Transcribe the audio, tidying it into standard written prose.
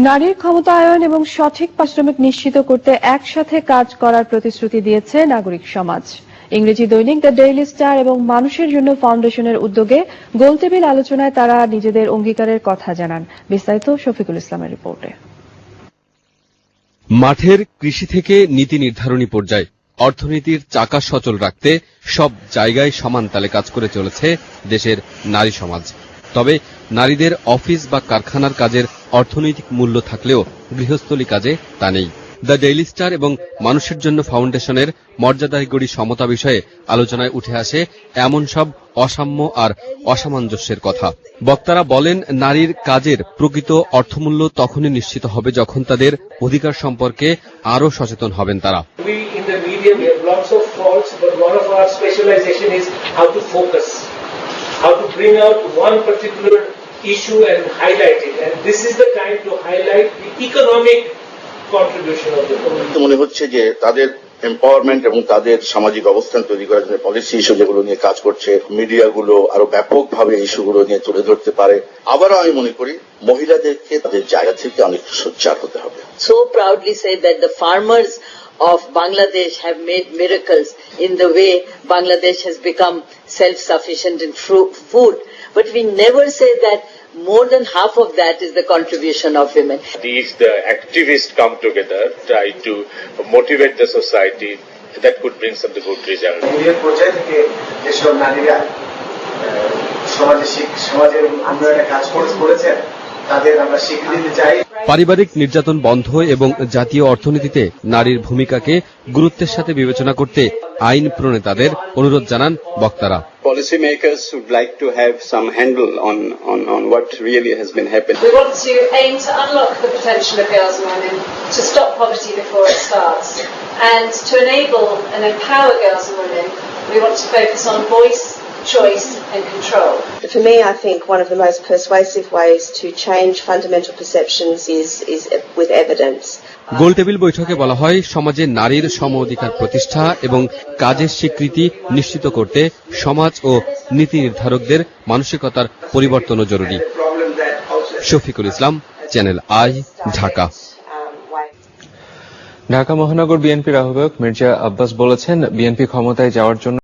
নারীর ক্ষমতায়ন এবং সঠিক পারিশ্রমিক নিশ্চিত করতে একসাথে কাজ করার প্রতিশ্রুতি দিয়েছে নাগরিক সমাজ। ইংরেজি দৈনিক দ্য ডেইলি স্টার এবং মানুষের জন্য ফাউন্ডেশনের উদ্যোগে গোলটেবিল আলোচনায় তারা নিজেদের অঙ্গীকারের কথা জানান। বিস্তারিত শফিকুল ইসলামের রিপোর্টে। মাঠের কৃষি থেকে নীতি নির্ধারণী পর্যায়ে অর্থনীতির চাকা সচল রাখতে সব জায়গায় সমান তালে কাজ করে চলেছে দেশের নারী সমাজ। তবে নারীদের অফিস বা কারখানার কাজের অর্থনৈতিক মূল্য থাকলেও গৃহস্থলী কাজে তা নেই। দ্য ডেইলি স্টার এবং মানুষের জন্য ফাউন্ডেশনের মর্যাদাগড়ি সমতা বিষয়ে আলোচনায় উঠে আসে এমন সব অসাম্য আর অসামঞ্জস্যের কথা। বক্তারা বলেন, নারীর কাজের প্রকৃত অর্থমূল্য তখনই নিশ্চিত হবে যখন তাদের অধিকার সম্পর্কে আরও সচেতন হবেন তারা। How to bring out one particular issue and highlight it, and this is the time to highlight the economic contribution of the women. মনে হচ্ছে যে তাদের এম্পাওয়ারমেন্ট এবং তাদের সামাজিক অবস্থান তৈরি করার জন্য পলিসি ইস্যু যেগুলো নিয়ে কাজ করছে, মিডিয়াগুলো আরো ব্যাপকভাবে ইস্যুগুলো নিয়ে তুলে ধরতে পারে। আবারও আমি মনে করি মহিলাদেরকে তাদের জায়গা থেকে অনেক সোচ্চার হতে হবে। So proudly say that the farmers of Bangladesh have made miracles in the way Bangladesh has become self-sufficient in food. But we never say that more than half of that is the contribution of women. If the activists come together, try to motivate the society, that could bring some good results. পারিবারিক নির্যাতন বন্ধ এবং জাতীয় অর্থনীতিতে নারীর ভূমিকাকে গুরুত্বের সাথে বিবেচনা করতে আইন প্রণেতাদের অনুরোধ জানান বক্তারা। Policy makers would like to have some handle on what really has been happening. We want to aim to unlock the potential of girls and women, to stop poverty before it starts, and to enable and empower girls and women. We want to focus on voice, choice and control. For me, I think one of the most persuasive ways to change fundamental perceptions is with evidence. গোলটেবিল বৈঠকে বলা হয়, সমাজে নারীর সম অধিকার প্রতিষ্ঠা এবং কাজের স্বীকৃতি নিশ্চিত করতে সমাজ ও নীতি নির্ধারকদের মানসিকতার পরিবর্তনও জরুরি। Shafiqul Islam, channel I, Dhaka. ঢাকা মহানগর বিএনপির আহ্বায়ক মির্জা আব্বাস বলেছেন, বিএনপি ক্ষমতায় যাওয়ার জন্য